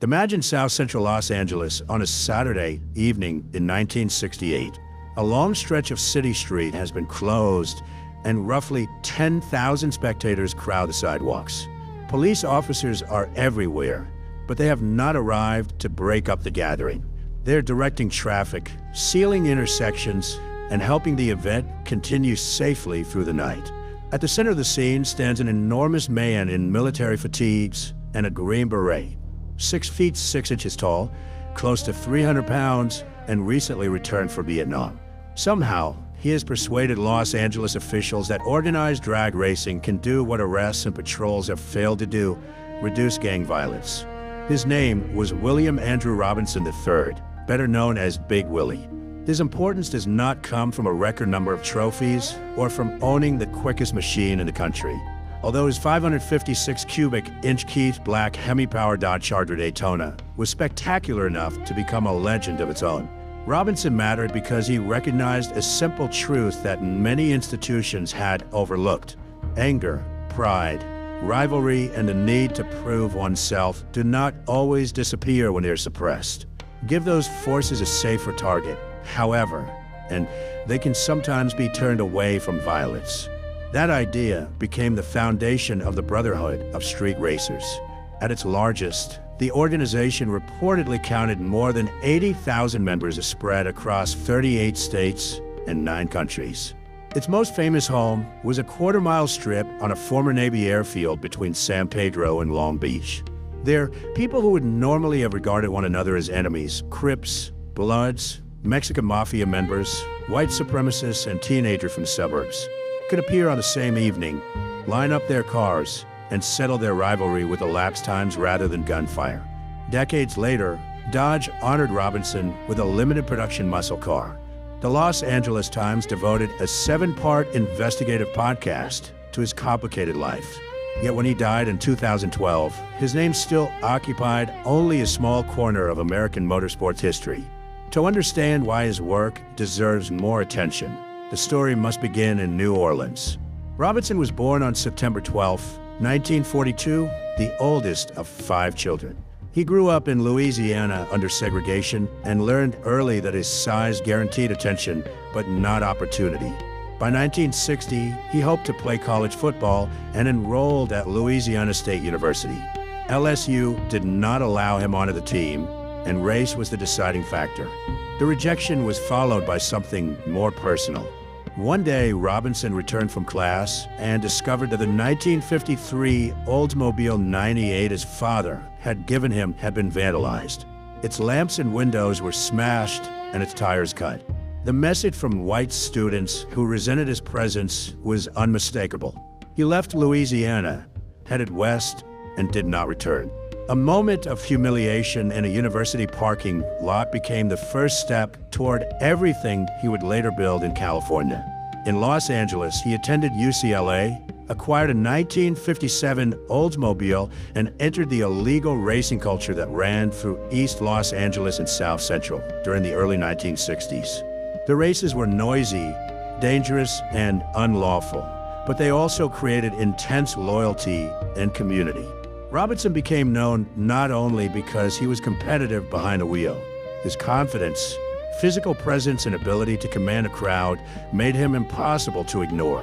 Imagine South Central Los Angeles on a Saturday evening in 1968. A long stretch of city street has been closed, and roughly 10,000 spectators crowd the sidewalks. Police officers are everywhere, but they have not arrived to break up the gathering. They're directing traffic, sealing intersections, and helping the event continue safely through the night. At the center of the scene stands an enormous man in military fatigues and a green beret, 6 feet 6 inches tall, close to 300 pounds, and recently returned from Vietnam. Somehow, he has persuaded Los Angeles officials that organized drag racing can do what arrests and patrols have failed to do: reduce gang violence. His name was William Andrew Robinson III, better known as Big Willie. His importance does not come from a record number of trophies or from owning the quickest machine in the country. Although his 556 cubic inch Keith black Hemi-powered Dodge Charger Daytona was spectacular enough to become a legend of its own, Robinson mattered because he recognized a simple truth that many institutions had overlooked: anger, pride, rivalry, and the need to prove oneself do not always disappear when they're suppressed. Give those forces a safer target, however, and they can sometimes be turned away from violence. That idea became the foundation of the Brotherhood of street racers. At its largest, the organization reportedly counted more than 80,000 members spread across 38 states and 9 countries. Its most famous home was a quarter-mile strip on a former Navy airfield between San Pedro and Long Beach. There, people who would normally have regarded one another as enemies, Crips, Bloods, Mexican Mafia members, white supremacists, and teenagers from the suburbs, could appear on the same evening, line up their cars, and settle their rivalry with elapsed times rather than gunfire. Decades later, Dodge honored Robinson with a limited production muscle car. The Los Angeles Times devoted a 7-part investigative podcast to his complicated life. Yet when he died in 2012, his name still occupied only a small corner of American motorsports history. To understand why his work deserves more attention, the story must begin in New Orleans. Robinson was born on September 12, 1942, the oldest of 5 children. He grew up in Louisiana under segregation and learned early that his size guaranteed attention, but not opportunity. By 1960, he hoped to play college football and enrolled at Louisiana State University. LSU did not allow him onto the team, and race was the deciding factor. The rejection was followed by something more personal. One day, Robinson returned from class and discovered that the 1953 Oldsmobile 98 his father had given him had been vandalized. Its lamps and windows were smashed and its tires cut. The message from white students who resented his presence was unmistakable. He left Louisiana, headed west, and did not return. A moment of humiliation in a university parking lot became the first step toward everything he would later build in California. In Los Angeles, he attended UCLA, acquired a 1957 Oldsmobile, and entered the illegal racing culture that ran through East Los Angeles and South Central during the early 1960s. The races were noisy, dangerous, and unlawful, but they also created intense loyalty and community. Robinson became known not only because he was competitive behind the wheel. His confidence, physical presence, and ability to command a crowd made him impossible to ignore.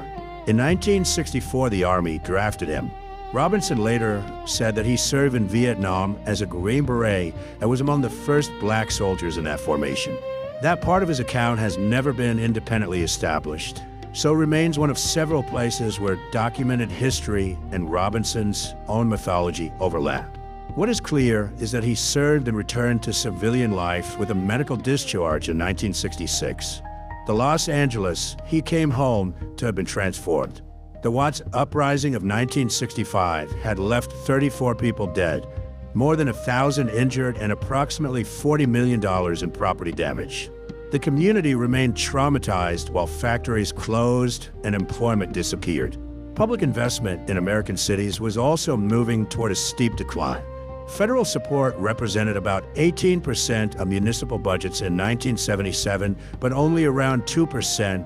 In 1964, the Army drafted him. Robinson later said that he served in Vietnam as a Green Beret and was among the first black soldiers in that formation. That part of his account has never been independently established, so remains one of several places where documented history and Robinson's own mythology overlap. What is clear is that he served and returned to civilian life with a medical discharge in 1966. The Los Angeles he came home to have been transformed. The Watts Uprising of 1965 had left 34 people dead, more than 1,000 injured, and approximately $40 million in property damage. The community remained traumatized while factories closed and employment disappeared. Public investment in American cities was also moving toward a steep decline. Federal support represented about 18% of municipal budgets in 1977, but only around 2%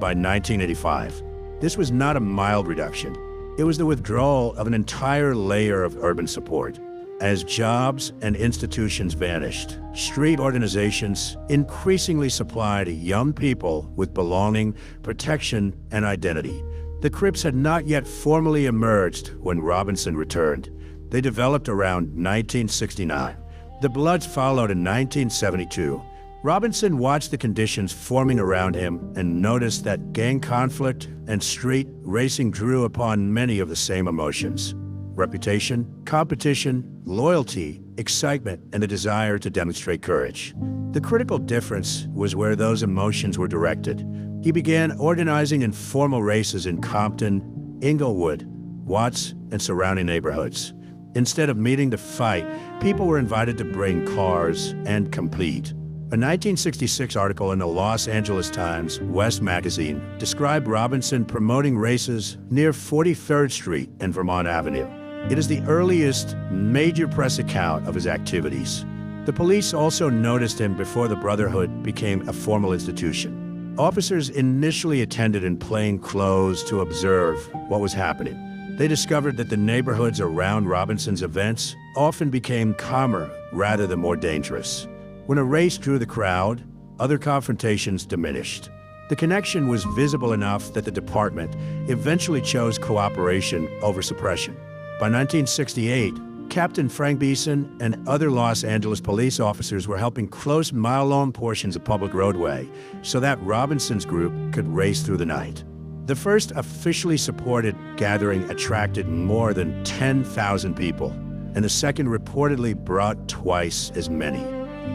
by 1985. This was not a mild reduction. It was the withdrawal of an entire layer of urban support. as jobs and institutions vanished. Street organizations increasingly supplied young people with belonging, protection, and identity. The Crips had not yet formally emerged when Robinson returned. They developed around 1969. The Bloods followed in 1972. Robinson watched the conditions forming around him and noticed that gang conflict and street racing drew upon many of the same emotions: reputation, competition, loyalty, excitement, and the desire to demonstrate courage. The critical difference was where those emotions were directed. He began organizing informal races in Compton, Inglewood, Watts, and surrounding neighborhoods. Instead of meeting to fight, people were invited to bring cars and compete. A 1966 article in the Los Angeles Times West magazine described Robinson promoting races near 43rd Street and Vermont Avenue. It is the earliest major press account of his activities. The police also noticed him before the Brotherhood became a formal institution. Officers initially attended in plain clothes to observe what was happening. They discovered that the neighborhoods around Robinson's events often became calmer rather than more dangerous. When a race drew the crowd, other confrontations diminished. The connection was visible enough that the department eventually chose cooperation over suppression. By 1968, Captain Frank Beeson and other Los Angeles police officers were helping close mile-long portions of public roadway so that Robinson's group could race through the night. The first officially supported gathering attracted more than 10,000 people, and the second reportedly brought twice as many.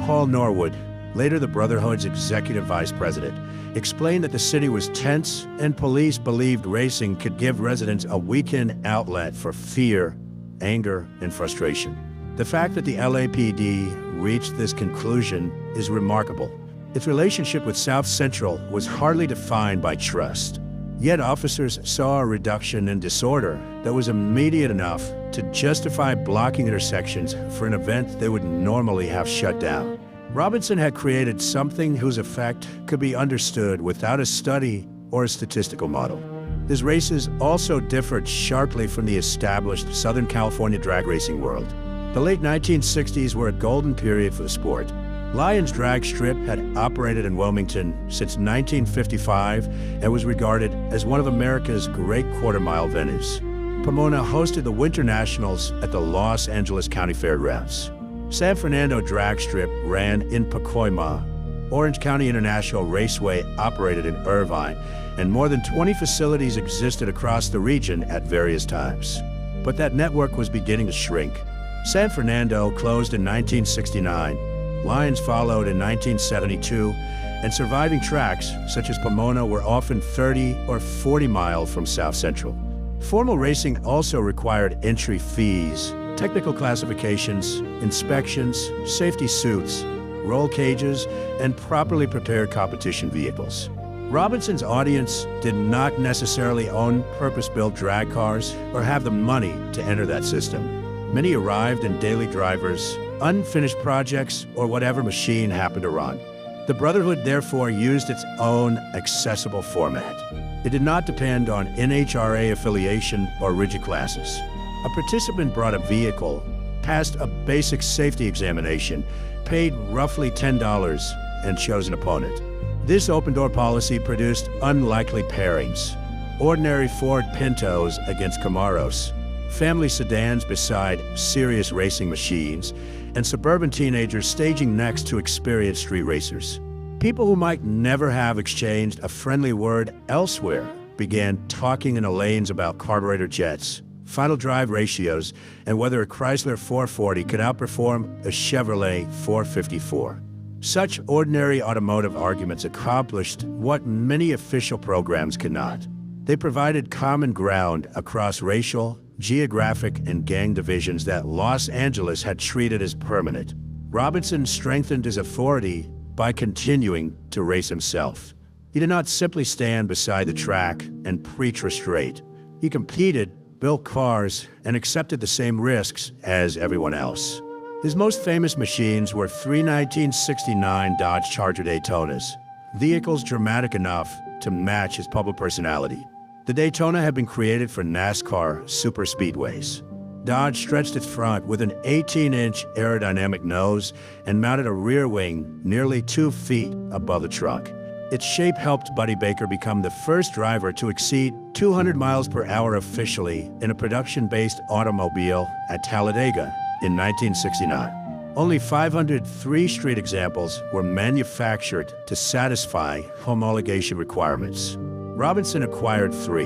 Paul Norwood, later the Brotherhood's executive vice president, explained that the city was tense and police believed racing could give residents a weekend outlet for fear, anger, and frustration. The fact that the LAPD reached this conclusion is remarkable. Its relationship with South Central was hardly defined by trust. Yet officers saw a reduction in disorder that was immediate enough to justify blocking intersections for an event they would normally have shut down. Robinson had created something whose effect could be understood without a study or a statistical model. His races also differed sharply from the established Southern California drag racing world. The late 1960s were a golden period for the sport. Lyons Drag Strip had operated in Wilmington since 1955 and was regarded as one of America's great quarter-mile venues. Pomona hosted the Winter Nationals at the Los Angeles County Fairgrounds. San Fernando Drag Strip ran in Pacoima. Orange County International Raceway operated in Irvine, and more than 20 facilities existed across the region at various times. But that network was beginning to shrink. San Fernando closed in 1969. Lyons followed in 1972, and surviving tracks, such as Pomona, were often 30 or 40 miles from South Central. Formal racing also required entry fees, technical classifications, inspections, safety suits, roll cages, and properly prepared competition vehicles. Robinson's audience did not necessarily own purpose-built drag cars or have the money to enter that system. Many arrived in daily drivers, unfinished projects, or whatever machine happened to run. The Brotherhood therefore used its own accessible format. It did not depend on NHRA affiliation or rigid classes. A participant brought a vehicle, passed a basic safety examination, paid roughly $10, and chose an opponent. This open-door policy produced unlikely pairings: ordinary Ford Pintos against Camaros, family sedans beside serious racing machines, and suburban teenagers staging next to experienced street racers. People who might never have exchanged a friendly word elsewhere began talking in the lanes about carburetor jets, final drive ratios, and whether a Chrysler 440 could outperform a Chevrolet 454. Such ordinary automotive arguments accomplished what many official programs could not. They provided common ground across racial, geographic, and gang divisions that Los Angeles had treated as permanent. Robinson strengthened his authority by continuing to race himself. He did not simply stand beside the track and preach restraint. He competed, built cars, and accepted the same risks as everyone else. His most famous machines were three 1969 Dodge Charger Daytonas, vehicles dramatic enough to match his public personality. The Daytona had been created for NASCAR super speedways. Dodge stretched its front with an 18-inch aerodynamic nose and mounted a rear wing nearly 2 feet above the truck. Its shape helped Buddy Baker become the first driver to exceed 200 miles per hour officially in a production-based automobile at Talladega in 1969. Only 503 street examples were manufactured to satisfy homologation requirements. Robinson acquired 3.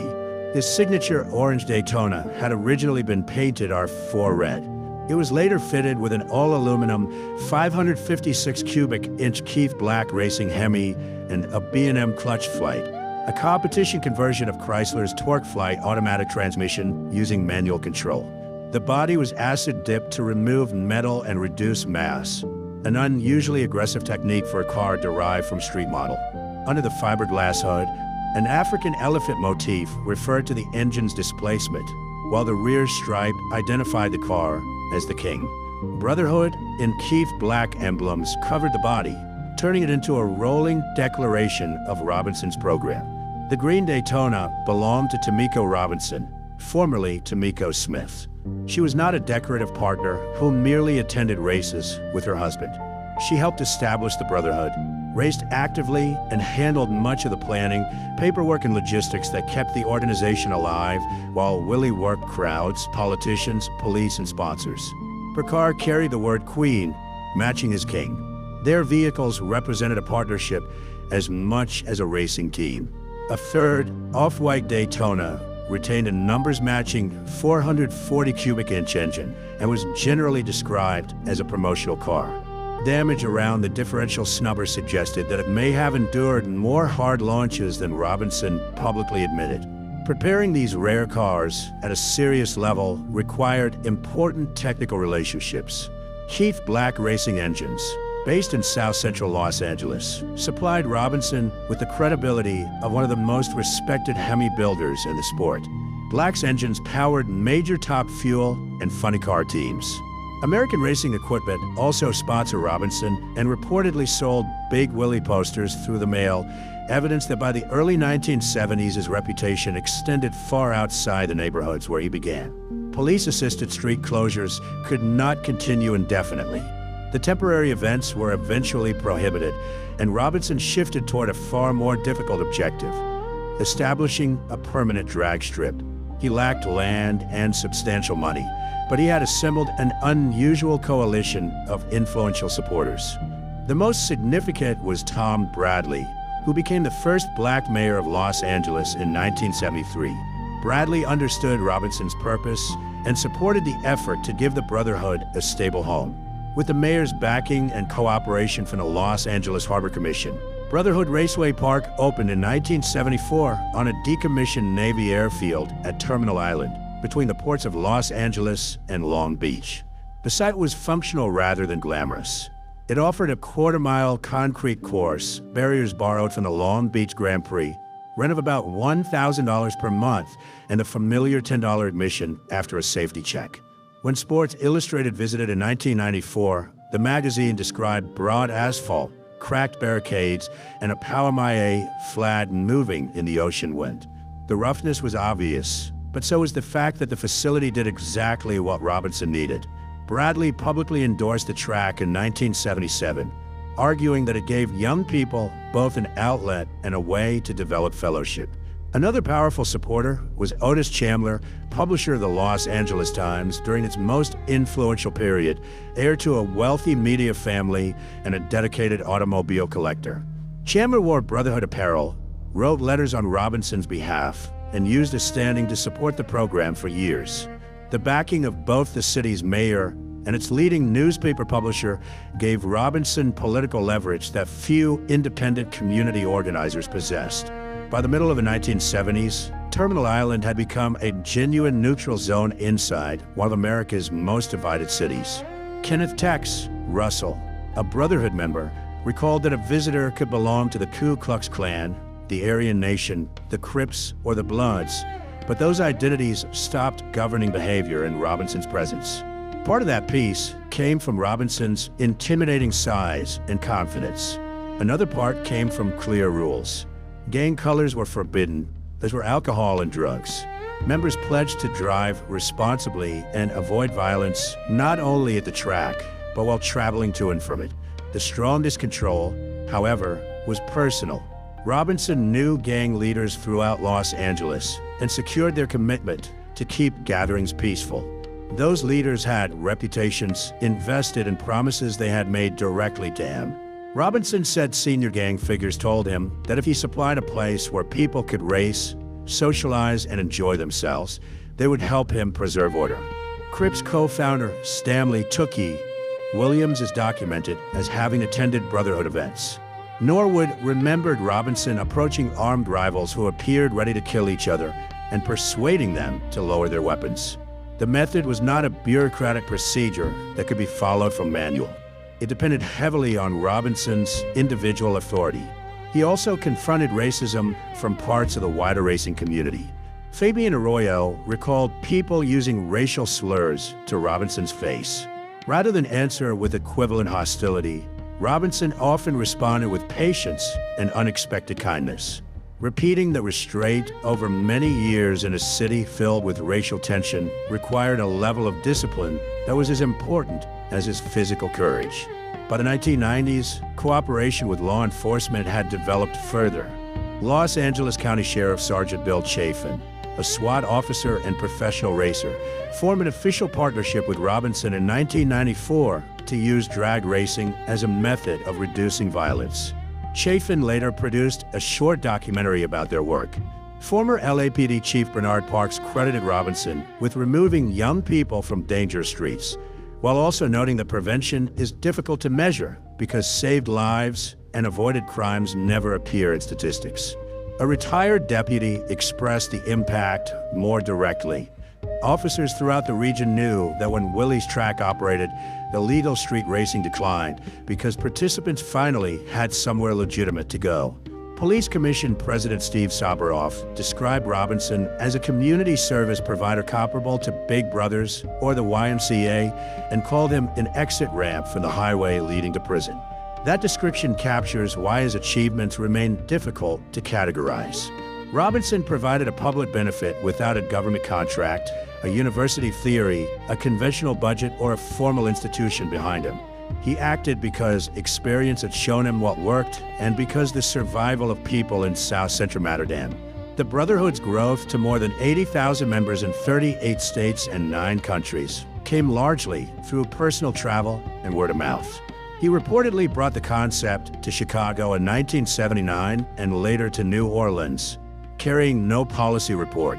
His signature orange Daytona had originally been painted R4 red. It was later fitted with an all-aluminum 556 cubic inch Keith Black Racing Hemi and a B&M clutch flight, a competition conversion of Chrysler's Torque Flight automatic transmission using manual control. The body was acid-dipped to remove metal and reduce mass, an unusually aggressive technique for a car derived from street model. Under the fiberglass hood, an African elephant motif referred to the engine's displacement, while the rear stripe identified the car as the King. Brotherhood in Keith Black emblems covered the body, turning it into a rolling declaration of Robinson's program. The green Daytona belonged to Tamiko Robinson, formerly Tamiko Smith. She was not a decorative partner who merely attended races with her husband. She helped establish the Brotherhood, raced actively, and handled much of the planning, paperwork, and logistics that kept the organization alive, while Willie worked crowds, politicians, police, and sponsors. Her car carried the word Queen, matching his King. Their vehicles represented a partnership as much as a racing team. A third, off-white Daytona retained a numbers-matching 440 cubic inch engine and was generally described as a promotional car. Damage around the differential snubber suggested that it may have endured more hard launches than Robinson publicly admitted. Preparing these rare cars at a serious level required important technical relationships. Keith Black Racing Engines, based in South Central Los Angeles, supplied Robinson with the credibility of one of the most respected Hemi builders in the sport. Black's engines powered major Top Fuel and funny car teams. American Racing Equipment also sponsored Robinson and reportedly sold Big Willie posters through the mail, evidence that by the early 1970s his reputation extended far outside the neighborhoods where he began. Police-assisted street closures could not continue indefinitely. The temporary events were eventually prohibited, and Robinson shifted toward a far more difficult objective: establishing a permanent drag strip. He lacked land and substantial money, but he had assembled an unusual coalition of influential supporters. The most significant was Tom Bradley, who became the first black mayor of Los Angeles in 1973. Bradley understood Robinson's purpose and supported the effort to give the Brotherhood a stable home. With the mayor's backing and cooperation from the Los Angeles Harbor Commission, Brotherhood Raceway Park opened in 1974 on a decommissioned Navy airfield at Terminal Island, between the ports of Los Angeles and Long Beach. The site was functional rather than glamorous. It offered a quarter-mile concrete course, barriers borrowed from the Long Beach Grand Prix, rent of about $1,000 per month, and the familiar $10 admission after a safety check. When Sports Illustrated visited in 1994, the magazine described broad asphalt, cracked barricades, and a Palomar flag moving in the ocean wind. The roughness was obvious, but so was the fact that the facility did exactly what Robinson needed. Bradley publicly endorsed the track in 1977, arguing that it gave young people both an outlet and a way to develop fellowship. Another powerful supporter was Otis Chandler, publisher of the Los Angeles Times during its most influential period, heir to a wealthy media family and a dedicated automobile collector. Chandler wore Brotherhood apparel, wrote letters on Robinson's behalf, and used his standing to support the program for years. The backing of both the city's mayor and its leading newspaper publisher gave Robinson political leverage that few independent community organizers possessed. By the middle of the 1970s, Terminal Island had become a genuine neutral zone inside one of America's most divided cities. Kenneth Tex Russell, a Brotherhood member, recalled that a visitor could belong to the Ku Klux Klan, the Aryan Nation, the Crips, or the Bloods, but those identities stopped governing behavior in Robinson's presence. Part of that peace came from Robinson's intimidating size and confidence. Another part came from clear rules. Gang colors were forbidden, as were alcohol and drugs. Members pledged to drive responsibly and avoid violence not only at the track, but while traveling to and from it. The strongest control, however, was personal. Robinson knew gang leaders throughout Los Angeles and secured their commitment to keep gatherings peaceful. Those leaders had reputations invested in promises they had made directly to him. Robinson said senior gang figures told him that if he supplied a place where people could race, socialize, and enjoy themselves, they would help him preserve order. Crips co-founder Stanley "Tookie" Williams is documented as having attended Brotherhood events. Norwood remembered Robinson approaching armed rivals who appeared ready to kill each other and persuading them to lower their weapons. The method was not a bureaucratic procedure that could be followed from manual. It depended heavily on Robinson's individual authority. He also confronted racism from parts of the wider racing community. Fabian Arroyo recalled people using racial slurs to Robinson's face. Rather than answer with equivalent hostility, Robinson often responded with patience and unexpected kindness. Repeating the restraint over many years in a city filled with racial tension required a level of discipline that was as important as his physical courage. By the 1990s, cooperation with law enforcement had developed further. Los Angeles County Sheriff Sergeant Bill Chafin, a SWAT officer and professional racer, formed an official partnership with Robinson in 1994 to use drag racing as a method of reducing violence. Chafin later produced a short documentary about their work. Former LAPD Chief Bernard Parks credited Robinson with removing young people from dangerous streets, while also noting that prevention is difficult to measure because saved lives and avoided crimes never appear in statistics. A retired deputy expressed the impact more directly. Officers throughout the region knew that when Willie's track operated, the legal street racing declined because participants finally had somewhere legitimate to go. Police Commission President Steve Sabaroff described Robinson as a community service provider comparable to Big Brothers or the YMCA and called him an exit ramp from the highway leading to prison. That description captures why his achievements remain difficult to categorize. Robinson provided a public benefit without a government contract, a university theory, a conventional budget, or a formal institution behind him. He acted because experience had shown him what worked and because the survival of people in South Central mattered to him. The Brotherhood's growth to more than 80,000 members in 38 states and 9 countries came largely through personal travel and word of mouth. He reportedly brought the concept to Chicago in 1979 and later to New Orleans, carrying no policy report,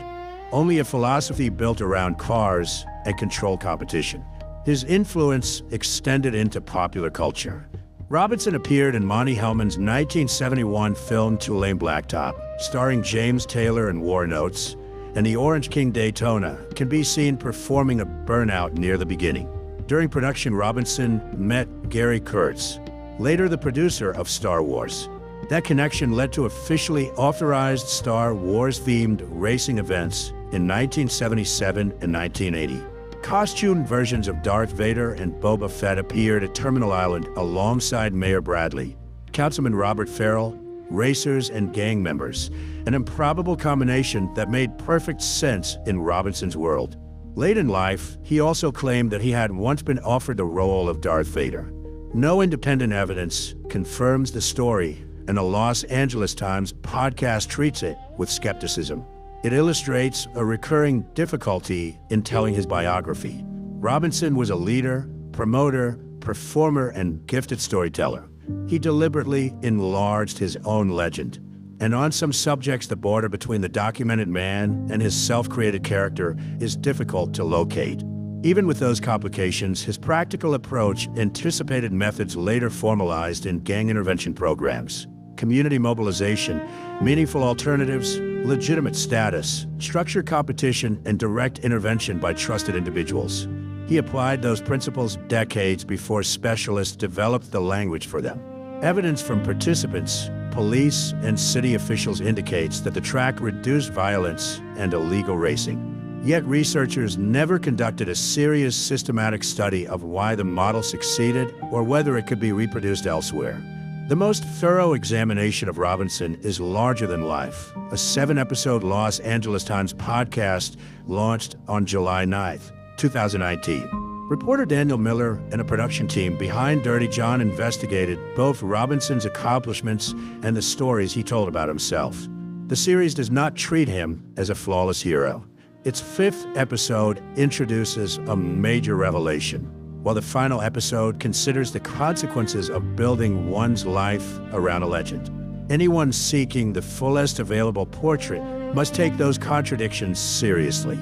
only a philosophy built around cars and controlled competition. His influence extended into popular culture. Robinson appeared in Monte Hellman's 1971 film Tulane Blacktop, starring James Taylor and War Notes, and the Orange King Daytona can be seen performing a burnout near the beginning. During production, Robinson met Gary Kurtz, later the producer of Star Wars. That connection led to officially authorized Star Wars-themed racing events in 1977 and 1980. Costumed versions of Darth Vader and Boba Fett appeared at Terminal Island alongside Mayor Bradley, Councilman Robert Farrell, racers and gang members, an improbable combination that made perfect sense in Robinson's world. Late in life, he also claimed that he had once been offered the role of Darth Vader. No independent evidence confirms the story, and the Los Angeles Times podcast treats it with skepticism. It illustrates a recurring difficulty in telling his biography. Robinson was a leader, promoter, performer, and gifted storyteller. He deliberately enlarged his own legend. And on some subjects, the border between the documented man and his self-created character is difficult to locate. Even with those complications, his practical approach anticipated methods later formalized in gang intervention programs. Community mobilization, meaningful alternatives, legitimate status, structured competition, and direct intervention by trusted individuals. He applied those principles decades before specialists developed the language for them. Evidence from participants, police, and city officials indicates that the track reduced violence and illegal racing. Yet researchers never conducted a serious systematic study of why the model succeeded or whether it could be reproduced elsewhere. The most thorough examination of Robinson is Larger Than Life, a 7-episode Los Angeles Times podcast launched on July 9th, 2019. Reporter Daniel Miller and a production team behind Dirty John investigated both Robinson's accomplishments and the stories he told about himself. The series does not treat him as a flawless hero. Its 5th episode introduces a major revelation, while the final episode considers the consequences of building one's life around a legend. Anyone seeking the fullest available portrait must take those contradictions seriously.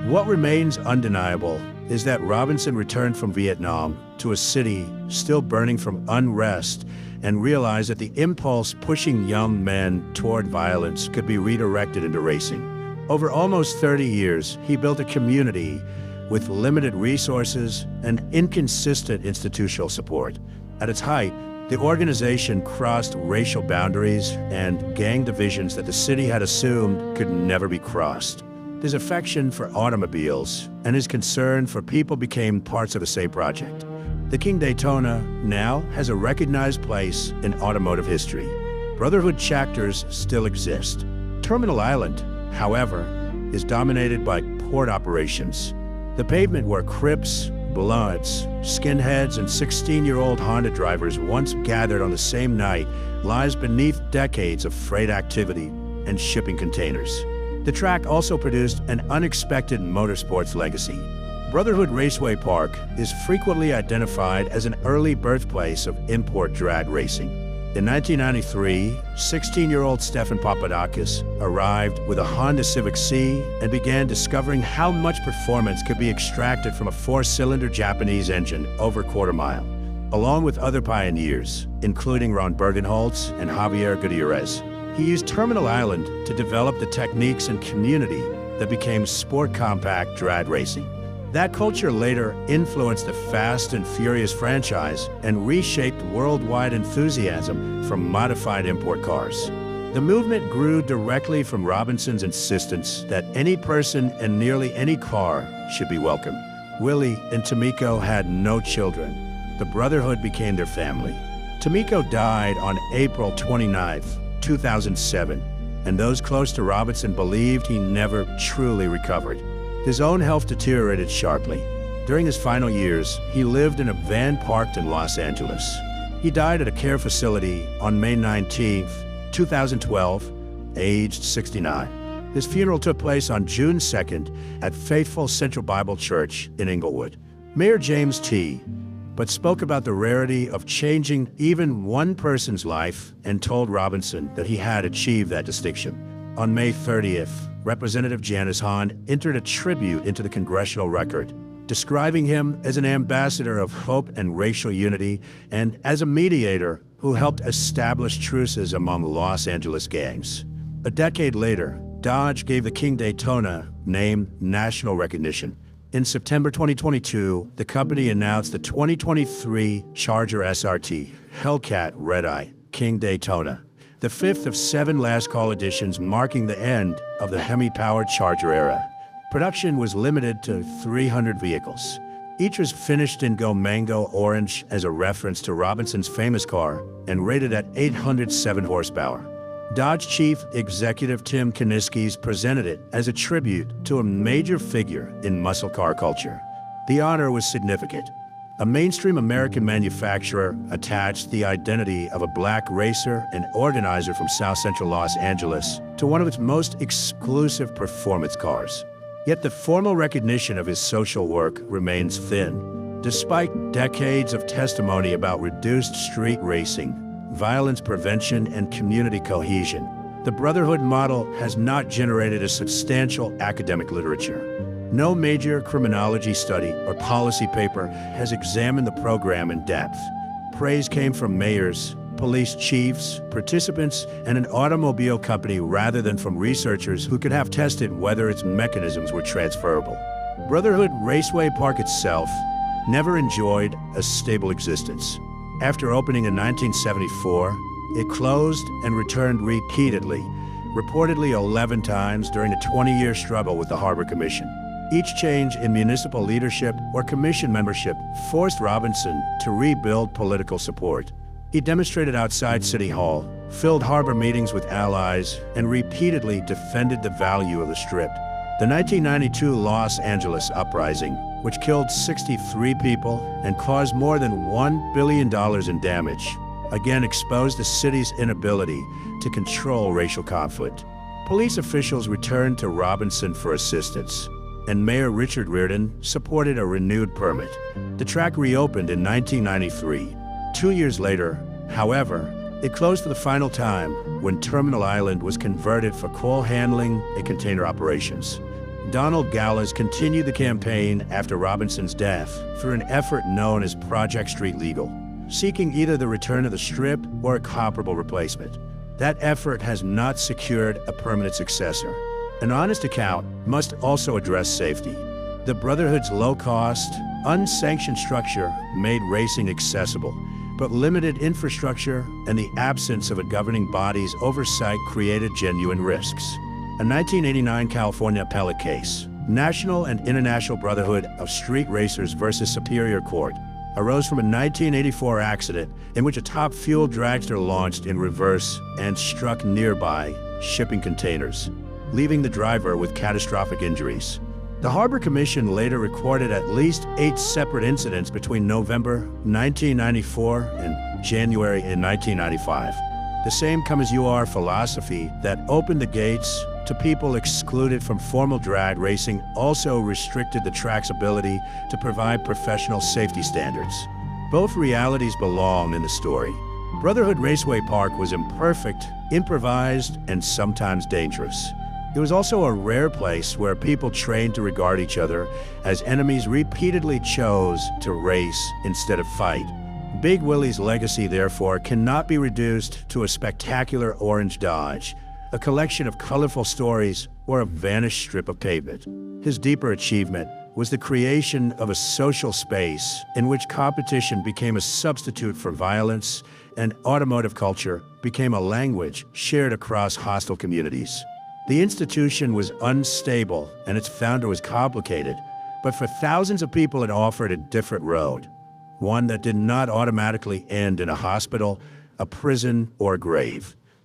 What remains undeniable is that Robinson returned from Vietnam to a city still burning from unrest and realized that the impulse pushing young men toward violence could be redirected into racing. Over almost 30 years, he built a community with limited resources and inconsistent institutional support. At its height, the organization crossed racial boundaries and gang divisions that the city had assumed could never be crossed. His affection for automobiles and his concern for people became parts of the same project. The King Daytona now has a recognized place in automotive history. Brotherhood chapters still exist. Terminal Island, however, is dominated by port operations. The pavement where Crips, Bloods, skinheads, and 16-year-old Honda drivers once gathered on the same night lies beneath decades of freight activity and shipping containers. The track also produced an unexpected motorsports legacy. Brotherhood Raceway Park is frequently identified as an early birthplace of import drag racing. In 1993, 16-year-old Stefan Papadakis arrived with a Honda Civic C and began discovering how much performance could be extracted from a 4-cylinder Japanese engine over a quarter-mile. Along with other pioneers, including Ron Bergenholtz and Javier Gutierrez, he used Terminal Island to develop the techniques and community that became sport compact drag racing. That culture later influenced the Fast and Furious franchise and reshaped worldwide enthusiasm for modified import cars. The movement grew directly from Robinson's insistence that any person and nearly any car should be welcome. Willie and Tomiko had no children. The Brotherhood became their family. Tomiko died on April 29th, 2007, and those close to Robinson believed he never truly recovered. His own health deteriorated sharply. During his final years, he lived in a van parked in Los Angeles. He died at a care facility on May 19, 2012, aged 69. His funeral took place on June 2nd at Faithful Central Bible Church in Inglewood. Mayor James T. but spoke about the rarity of changing even one person's life and told Robinson that he had achieved that distinction. On May 30th, Representative Janice Hahn entered a tribute into the congressional record, describing him as an ambassador of hope and racial unity and as a mediator who helped establish truces among Los Angeles gangs. A decade later, Dodge gave the King Daytona name national recognition. In September 2022, the company announced the 2023 Charger SRT Hellcat Red-Eye King Daytona, the 5th of 7 last call editions marking the end of the Hemi-powered Charger era. Production was limited to 300 vehicles. Each was finished in Go Mango Orange as a reference to Robinson's famous car and rated at 807 horsepower. Dodge Chief Executive Tim Kuniskis presented it as a tribute to a major figure in muscle car culture. The honor was significant. A mainstream American manufacturer attached the identity of a black racer and organizer from South Central Los Angeles to one of its most exclusive performance cars. Yet the formal recognition of his social work remains thin. Despite decades of testimony about reduced street racing, violence prevention, and community cohesion, the Brotherhood model has not generated a substantial academic literature. No major criminology study or policy paper has examined the program in depth. Praise came from mayors, police chiefs, participants, and an automobile company rather than from researchers who could have tested whether its mechanisms were transferable. Brotherhood Raceway Park itself never enjoyed a stable existence. After opening in 1974, it closed and returned repeatedly, reportedly 11 times during a 20-year struggle with the Harbor Commission. Each change in municipal leadership or commission membership forced Robinson to rebuild political support. He demonstrated outside City Hall, filled harbor meetings with allies, and repeatedly defended the value of the Strip. The 1992 Los Angeles uprising, which killed 63 people and caused more than $1 billion in damage, again exposed the city's inability to control racial conflict. Police officials returned to Robinson for assistance, and Mayor Richard Riordan supported a renewed permit. The track reopened in 1993. 2 years later, however, it closed for the final time when Terminal Island was converted for coal handling and container operations. Donald Gallas continued the campaign after Robinson's death through an effort known as Project Street Legal, seeking either the return of the Strip or a comparable replacement. That effort has not secured a permanent successor. An honest account must also address safety. The Brotherhood's low-cost, unsanctioned structure made racing accessible, but limited infrastructure and the absence of a governing body's oversight created genuine risks. A 1989 California appellate case, National and International Brotherhood of Street Racers versus Superior Court, arose from a 1984 accident in which a top fuel dragster launched in reverse and struck nearby shipping containers, leaving the driver with catastrophic injuries. The Harbor Commission later recorded at least 8 separate incidents between November 1994 and January in 1995. The same come-as-you-are philosophy that opened the gates to people excluded from formal drag racing also restricted the track's ability to provide professional safety standards. Both realities belong in the story. Brotherhood Raceway Park was imperfect, improvised, and sometimes dangerous. It was also a rare place where people trained to regard each other as enemies repeatedly chose to race instead of fight. Big Willie's legacy, therefore, cannot be reduced to a spectacular orange Dodge, a collection of colorful stories, or a vanished strip of pavement. His deeper achievement was the creation of a social space in which competition became a substitute for violence and automotive culture became a language shared across hostile communities. The institution was unstable and its founder was complicated, but for thousands of people it offered a different road, one that did not automatically end in a hospital, a prison, or a grave.